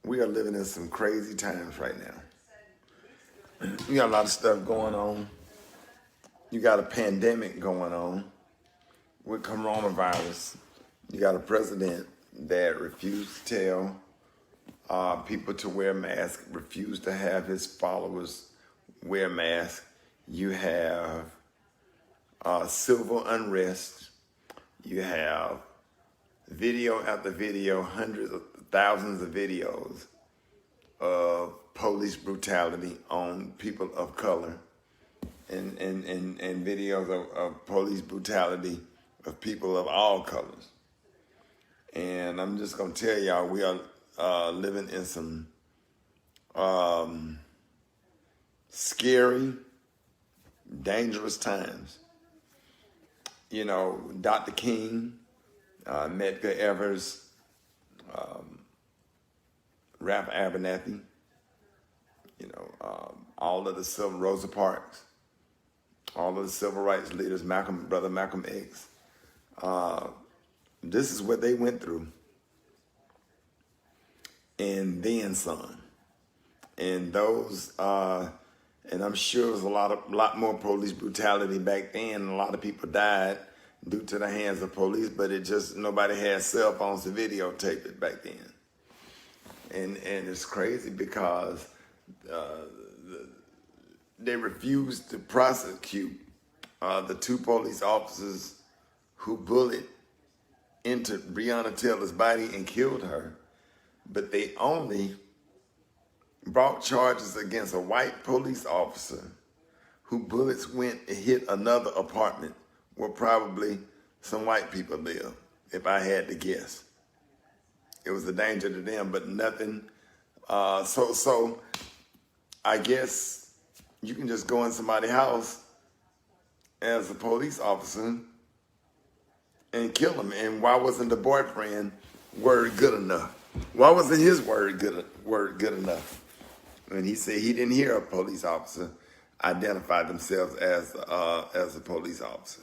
We are living in some crazy times right now. You got a lot of stuff going on. You got a pandemic going on with coronavirus. You got a president that refused to tell people to wear masks, refused to have his followers wear masks. You have civil unrest. You have video after video, hundreds of thousands of videos of police brutality on people of color and videos of police brutality of people of all colors. And I'm just going to tell y'all, we are living in some scary, dangerous times. You know, Dr. King, Medgar Evers, Ralph Abernathy, you know, all of the civil Rosa Parks, all of the civil rights leaders, Brother Malcolm X. This is what they went through, and then some. And those, and I'm sure it was a lot more police brutality back then. A lot of people died due to the hands of police, but it just, nobody had cell phones to videotape it back then. And it's crazy because they refused to prosecute the two police officers who bullied into Breonna Taylor's body and killed her, but they only brought charges against a white police officer who bullets went and hit another apartment where probably some white people live, if I had to guess. It was a danger to them, but nothing. So I guess you can just go in somebody's house as a police officer and kill him. And why wasn't the boyfriend word good enough? Why wasn't his word good enough? And he said he didn't hear a police officer identify themselves as a police officer.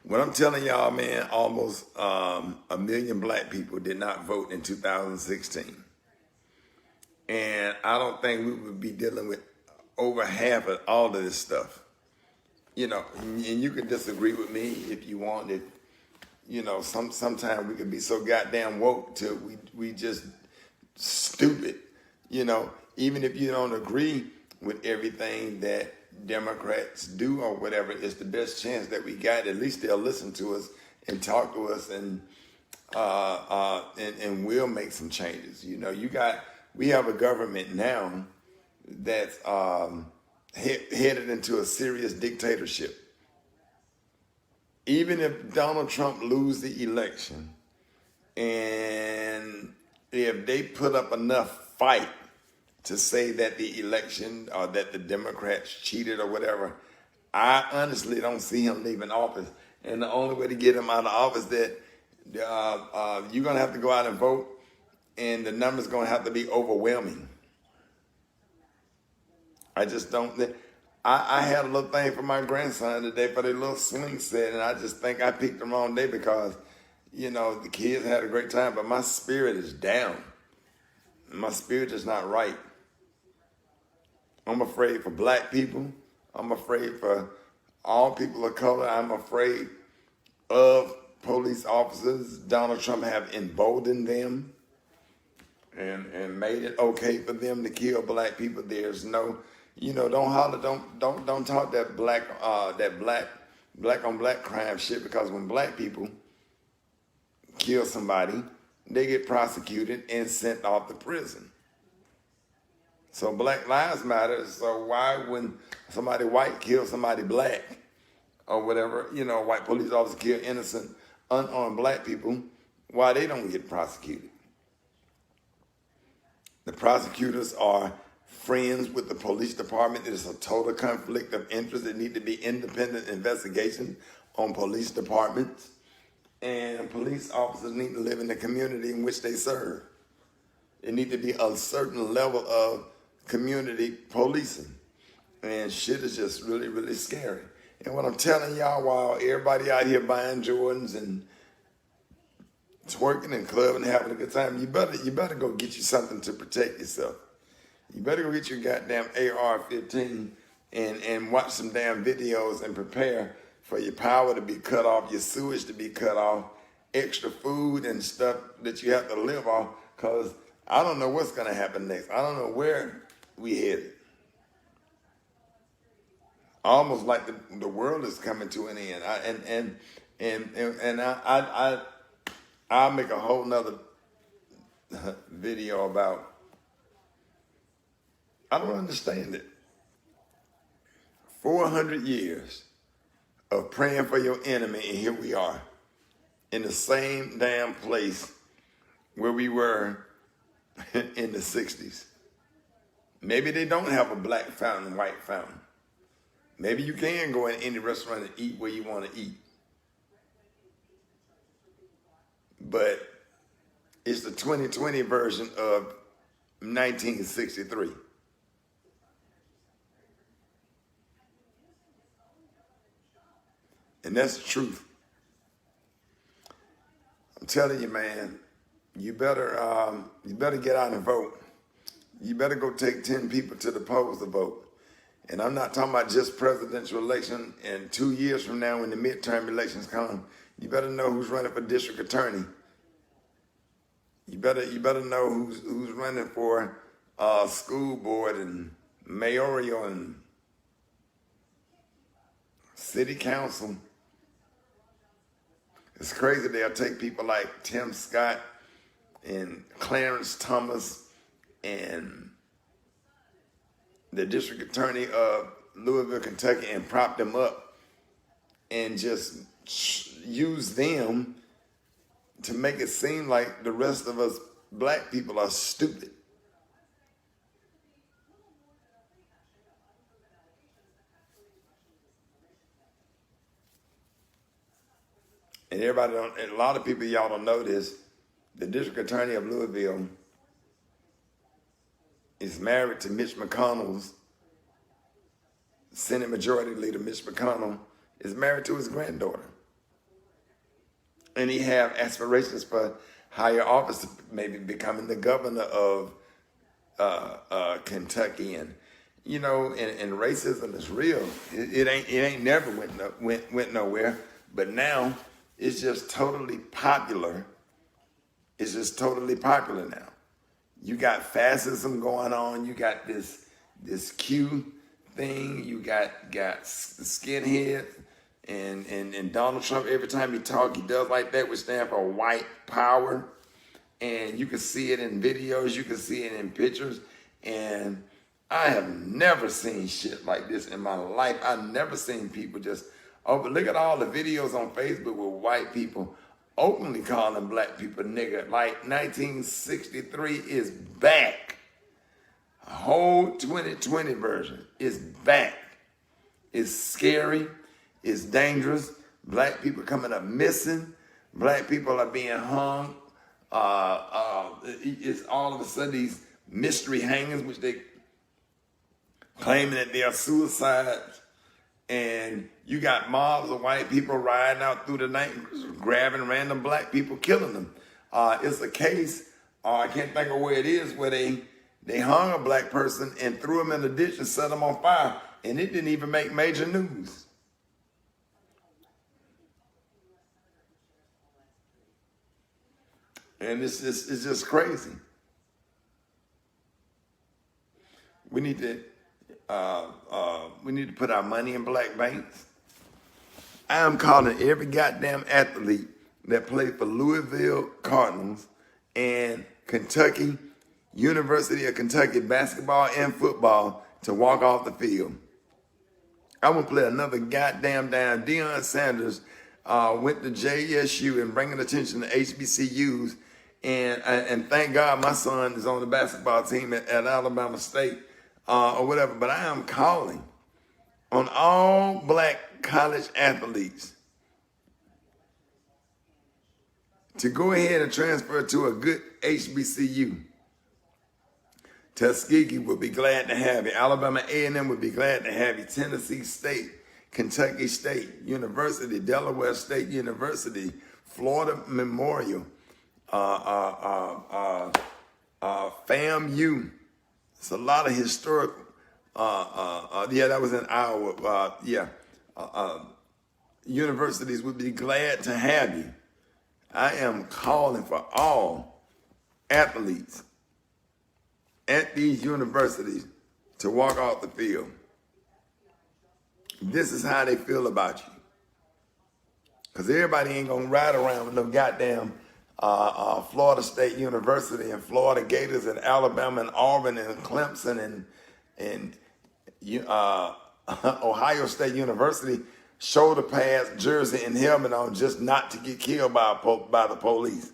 What I'm telling y'all, man, almost 1 million black people did not vote in 2016. And I don't think we would be dealing with over half of all of this stuff. You know, and you can disagree with me if you want. If, you know, sometimes we can be so goddamn woke till we just stupid. You know, even if you don't agree with everything that Democrats do or whatever, it's the best chance that we got. At least they'll listen to us and talk to us, and we'll make some changes. You know, we have a government now that's headed into a serious dictatorship. Even if Donald Trump lose the election, and if they put up enough fight to say that the election or that the Democrats cheated or whatever, I honestly don't see him leaving office. And the only way to get him out of office that you're going to have to go out and vote, and the number's going to have to be overwhelming. I just don't. I had a little thing for my grandson today for their little swing set, and I just think I picked the wrong day because, you know, the kids had a great time, but my spirit is down. My spirit is not right. I'm afraid for black people. I'm afraid for all people of color. I'm afraid of police officers. Donald Trump have emboldened them and made it okay for them to kill black people. There's no, you know, don't holler, don't talk that black on black crime shit, because when black people kill somebody, they get prosecuted and sent off to prison. So Black Lives Matter. So why, when somebody white kills somebody black or whatever, you know, white police officers kill innocent, unarmed black people, why they don't get prosecuted? The prosecutors are friends with the police department. It is a total conflict of interest. There need to be independent investigation on police departments. And police officers need to live in the community in which they serve. It need to be a certain level of community policing. And shit is just really, really scary. And what I'm telling y'all, while everybody out here buying Jordans and twerking and clubbing and having a good time, you better go get you something to protect yourself. You better go get your goddamn AR-15 and watch some damn videos and prepare for your power to be cut off, your sewage to be cut off, extra food and stuff that you have to live off, because I don't know what's going to happen next. I don't know where we headed. Almost like the world is coming to an end. I'll make a whole nother video about, I don't understand it. 400 years of praying for your enemy, and here we are in the same damn place where we were in the 60s. Maybe they don't have a black fountain, white fountain. Maybe you can go in any restaurant and eat where you want to eat. But it's the 2020 version of 1963. And that's the truth. I'm telling you, man, you better get out and vote. You better go take 10 people to the polls to vote. And I'm not talking about just presidential election. And 2 years from now, when the midterm elections come, you better know who's running for district attorney. You better know who's running for school board and mayoral and city council. It's crazy. They'll take people like Tim Scott and Clarence Thomas and the district attorney of Louisville, Kentucky, and prop them up and just use them to make it seem like the rest of us black people are stupid. And everybody don't, and a lot of people, y'all don't know this, the district attorney of Louisville is married to Mitch McConnell's, Senate Majority Leader Mitch McConnell is married to his granddaughter. And he have aspirations for higher office, maybe becoming the governor of Kentucky. And, you know, and racism is real. It ain't never went nowhere, but now it's just totally popular. It's just totally popular now. You got fascism going on. You got this Q thing. You got skinheads. And Donald Trump, every time he talks, he does like that, which stands for white power. And you can see it in videos. You can see it in pictures. And I have never seen shit like this in my life. I've never seen people just, but look at all the videos on Facebook with white people openly calling black people nigger. Like 1963 is back. A whole 2020 version is back. It's scary. It's dangerous. Black people coming up missing. Black people are being hung. It's all of a sudden these mystery hangings, which they claiming that they are suicides. And you got mobs of white people riding out through the night, grabbing random black people, killing them. It's a case, I can't think of where it is, where they hung a black person and threw him in the ditch and set him on fire. And it didn't even make major news. And it's just crazy. We need to put our money in black banks. I am calling every goddamn athlete that played for Louisville Cardinals and Kentucky, University of Kentucky basketball and football to walk off the field. I want to play another goddamn down. Deion Sanders went to JSU and bringing attention to HBCUs. And thank God my son is on the basketball team at Alabama State or whatever. But I am calling on all black college athletes to go ahead and transfer to a good HBCU. Tuskegee would be glad to have you. Alabama A&M would be glad to have you. Tennessee State, Kentucky State University, Delaware State University, Florida Memorial, FAMU. It's a lot of historical. Yeah, that was in Iowa. Universities would be glad to have you. I am calling for all athletes at these universities to walk off the field. This is how they feel about you. Because everybody ain't going to ride around with no goddamn Florida State University and Florida Gators and Alabama and Auburn and Clemson and Ohio State University shoulder pads, jersey, and helmet on just not to get killed by the police.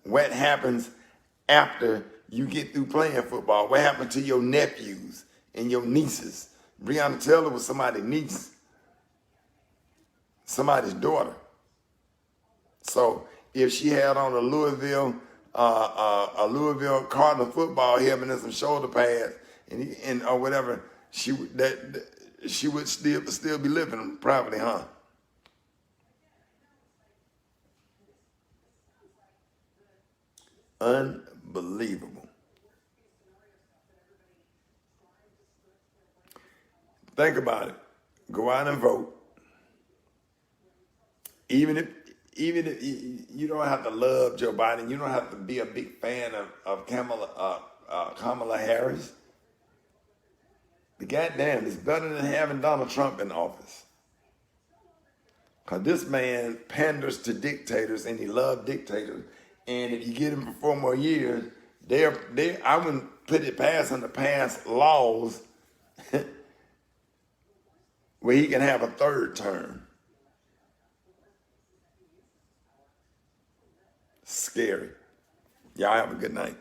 What happens after you get through playing football? What happened to your nephews and your nieces? Breonna Taylor was somebody's niece, somebody's daughter. So if she had on a Louisville Cardinal football helmet and some shoulder pads and or whatever, she would still be living probably, huh? Unbelievable. Think about it. Go out and vote. Even if you don't have to love Joe Biden, you don't have to be a big fan of Kamala Harris. But goddamn, it's better than having Donald Trump in office. Because this man panders to dictators and he loves dictators. And if you get him for 4 more years, I wouldn't put it past him to pass laws where he can have a 3rd term. Scary. Y'all have a good night.